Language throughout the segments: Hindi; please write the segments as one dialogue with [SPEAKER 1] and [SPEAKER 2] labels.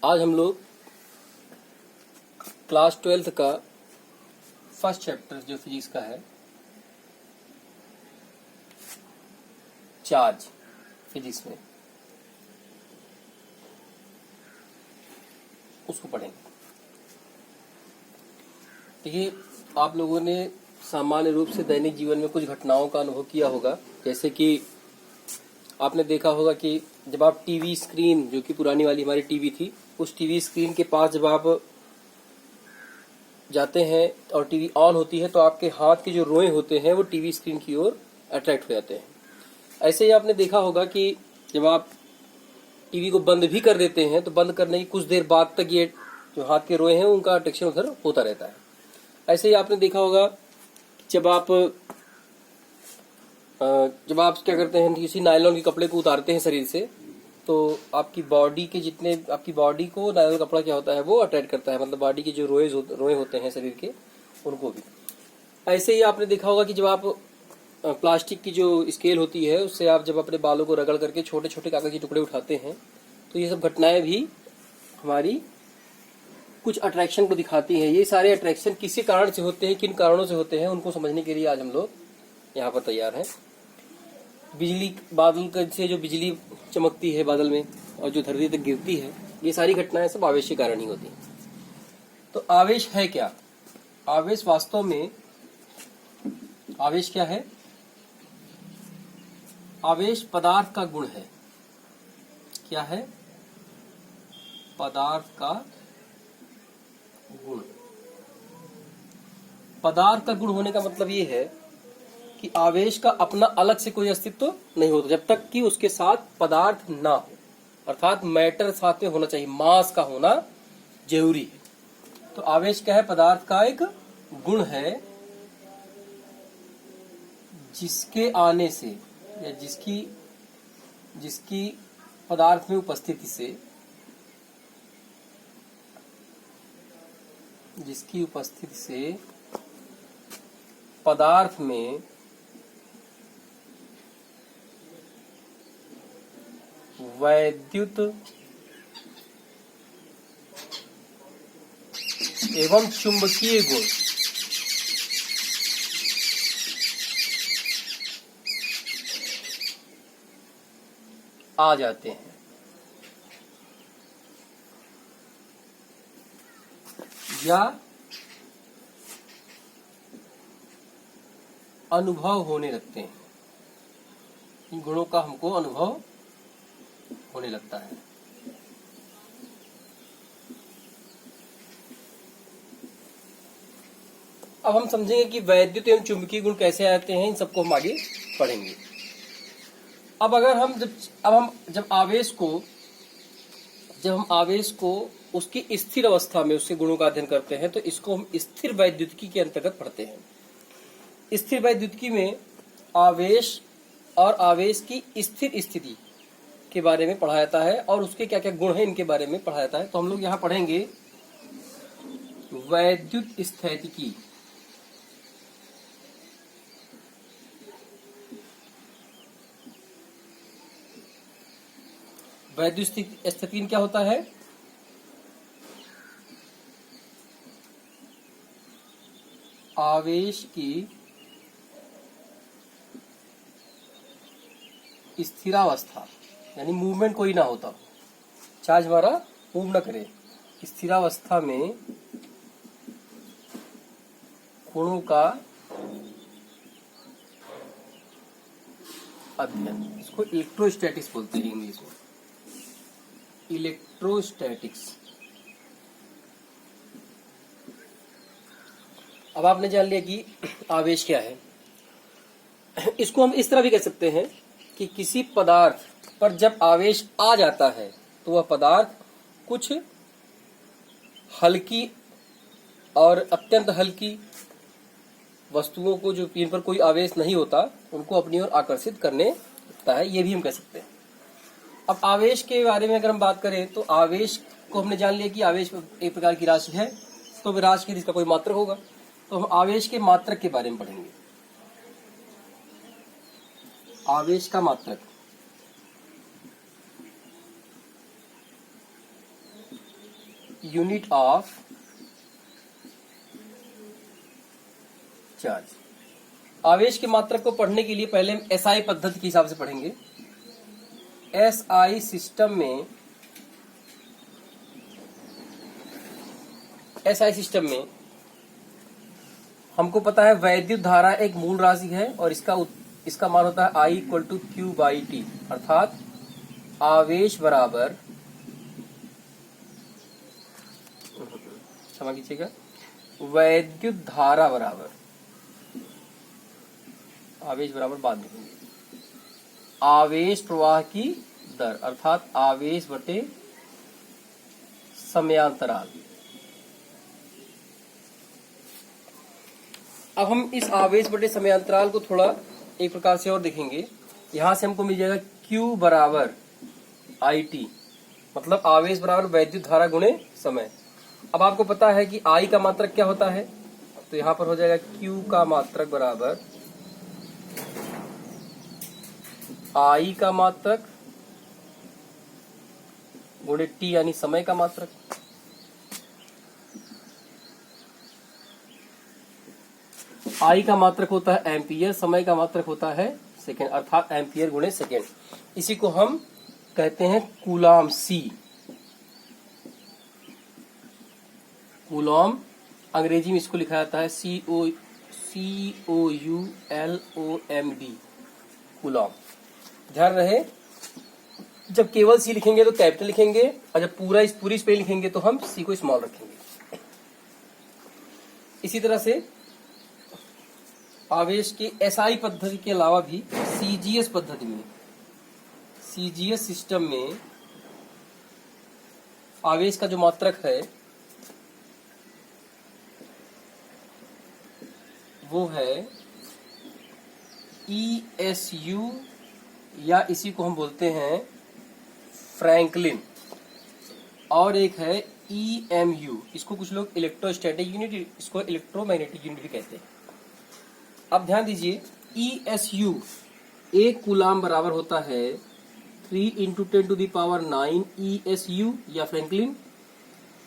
[SPEAKER 1] आज हम लोग क्लास 12th का फर्स्ट चैप्टर जो फिजिक्स का है, चार्ज फिजिक्स में, उसको पढ़ेंगे। देखिए, आप लोगों ने सामान्य रूप से दैनिक जीवन में कुछ घटनाओं का अनुभव किया होगा। जैसे कि आपने देखा होगा कि जब आप टीवी स्क्रीन, जो कि पुरानी वाली हमारी टीवी थी, उस टीवी स्क्रीन के पास जब आप जाते हैं और टीवी ऑन होती है तो आपके हाथ के जो रोए होते हैं वो टीवी स्क्रीन की ओर अट्रैक्ट हो जाते हैं। ऐसे ही आपने देखा होगा कि जब आप टीवी को बंद भी कर देते हैं तो बंद करने की कुछ देर बाद तक ये जो हाथ के रोए हैं उनका अट्रैक्शन उधर होता रहता है। ऐसे ही आपने देखा होगा जब आप क्या करते हैं, किसी नायलॉन के कपड़े को उतारते हैं शरीर से, तो आपकी बॉडी को नायलॉन कपड़ा क्या होता है, वो अट्रैक्ट करता है, मतलब बॉडी के जो रोए होते हैं शरीर के, उनको भी। ऐसे ही आपने देखा होगा कि जब आप प्लास्टिक की जो स्केल होती है उससे आप जब अपने बालों को रगड़ करके छोटे छोटे कागज के टुकड़े उठाते हैं, तो ये सब घटनाएं भी हमारी कुछ अट्रैक्शन को दिखाती हैं। ये सारे अट्रैक्शन किसी कारण से होते हैं, किन कारणों से होते हैं, उनको समझने के लिए आज हम लोग यहाँ पर तैयार हैं। बिजली, बादल से जो बिजली चमकती है बादल में और जो धरती तक गिरती है, ये सारी घटनाएं सब आवेश के कारण ही होती हैं। तो आवेश है क्या? आवेश वास्तव में, आवेश क्या है? आवेश पदार्थ का गुण है। क्या है? पदार्थ का गुण। पदार्थ का गुण होने का मतलब ये है कि आवेश का अपना अलग से कोई अस्तित्व नहीं होता जब तक कि उसके साथ पदार्थ ना हो, अर्थात मैटर साथ में होना चाहिए, मास का होना जरूरी है। तो आवेश क्या है? पदार्थ का एक गुण है, जिसके आने से या जिसकी पदार्थ में उपस्थिति से, पदार्थ में वैद्युत एवं चुंबकीय गुण आ जाते हैं, या अनुभव होने लगते हैं। इन गुणों का हमको अनुभव होने लगता है। अब हम समझेंगे कि वैद्युत एवं चुंबकीय गुण कैसे आते हैं, इन सबको हम आगे पढ़ेंगे। अब अगर हम जब आवेश को उसकी स्थिर अवस्था में उसके गुणों का अध्ययन करते हैं तो इसको हम स्थिर वैद्युतिकी के अंतर्गत पढ़ते हैं। स्थिर वैद्युतिकी में आवेश और आवेश की स्थिर स्थिति के बारे में पढ़ा जाता है और उसके क्या क्या गुण हैं इनके बारे में पढ़ा जाता है। तो हम लोग यहाँ पढ़ेंगे वैद्युत स्थैतिकी। वैद्युत स्थिति में क्या होता है? आवेश की स्थिरावस्था, यानी मूवमेंट कोई ना होता, चार्ज हमारा मूव न करे, स्थिरावस्था में गुणों का अध्ययन। इसको इलेक्ट्रोस्टैटिक्स बोलते हैं इंग्लिश में, इलेक्ट्रोस्टैटिक्स। अब आपने जान लिया कि आवेश क्या है। इसको हम इस तरह भी कह सकते हैं कि किसी पदार्थ पर जब आवेश आ जाता है तो वह पदार्थ कुछ हल्की और अत्यंत हल्की वस्तुओं को, जो जिन पर कोई आवेश नहीं होता, उनको अपनी ओर आकर्षित करने लगता है। ये भी हम कह सकते हैं। अब आवेश के बारे में अगर हम बात करें तो आवेश को हमने जान लिया कि आवेश एक प्रकार की राशि है, तो राशि की जिसका कोई मात्रक होगा। तो हम आवेश के मात्रक के बारे में पढ़ेंगे। आवेश का मात्रक। Unit of charge. आवेश की मात्रा को पढ़ने के लिए पहले हम एसआई पद्धति के हिसाब से पढ़ेंगे। एसआई सिस्टम में हमको पता है वैद्युत धारा एक मूल राशि है और इसका मान होता है I = Q/T, अर्थात आवेश बराबर, क्षमा कीजिएगा, वैद्युत धारा बराबर, आवेश बराबर बाद में लिखेंगे, आवेश प्रवाह की दर, अर्थात आवेश बटे समयांतराल। अब हम इस आवेश बटे समयांतराल को थोड़ा एक प्रकार से और देखेंगे। यहां से हमको मिल जाएगा Q बराबर IT, मतलब आवेश बराबर वैद्युत धारा गुणे समय। अब आपको पता है कि I का मात्रक क्या होता है, तो यहां पर हो जाएगा Q का मात्रक बराबर I का मात्रक गुणे T, यानी समय का मात्रक। I का मात्रक होता है एम्पियर, समय का मात्रक होता है सेकेंड, अर्थात एम्पियर गुणे सेकेंड। इसी को हम कहते हैं कूलॉम C। कूलॉम, अंग्रेजी में इसको लिखा जाता है COULOMB, कूलॉम। ध्यान रहे, जब केवल C लिखेंगे तो कैपिटल लिखेंगे, और जब पूरी स्पेलिंग लिखेंगे तो हम C को स्मॉल रखेंगे। इसी तरह से आवेश के एसआई पद्धति के अलावा भी सीजीएस पद्धति में, सीजीएस सिस्टम में आवेश का जो मात्रक है वो है ESU, या इसी को हम बोलते हैं फ्रैंकलिन, और एक है EMU। इसको कुछ लोग इलेक्ट्रोस्टैटिक यूनिट, इसको इलेक्ट्रोमैग्नेटिक यूनिट भी कहते हैं। अब ध्यान दीजिए, ESU, एक कूलाम बराबर होता है 3 × 10⁹ ESU या फ्रैंकलिन,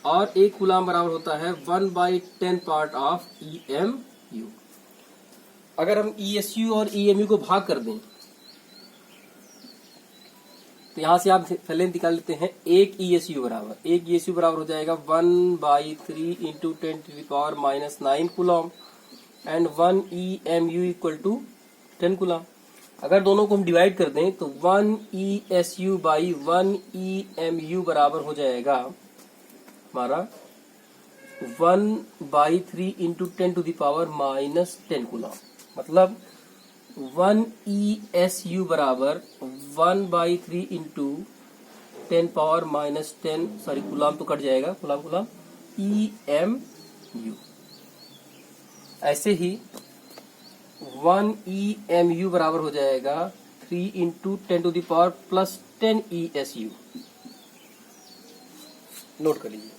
[SPEAKER 1] और एक कूलाम बराबर होता है 1/10 पार्ट ऑफ EMU। अगर हम ESU और EMU को भाग कर दें तो यहां से आप पहले निकाल लेते हैं। एक ESU बराबर हो जाएगा 1/3 × 10⁻⁹ कूलम, एंड 1 EMU = 10 कूलम। अगर दोनों को हम डिवाइड कर दें तो 1 ESU / 1 EMU बराबर हो जाएगा हमारा 1/3 × 10⁻⁻10 कूलम। मतलब 1 ESU बराबर 1/3 × 10⁻⁻10, सॉरी कूलम तो कट जाएगा, कूलम EMU। ऐसे ही 1 EMU बराबर हो जाएगा 3 × 10⁻+10 ESU। नोट कर लीजिए।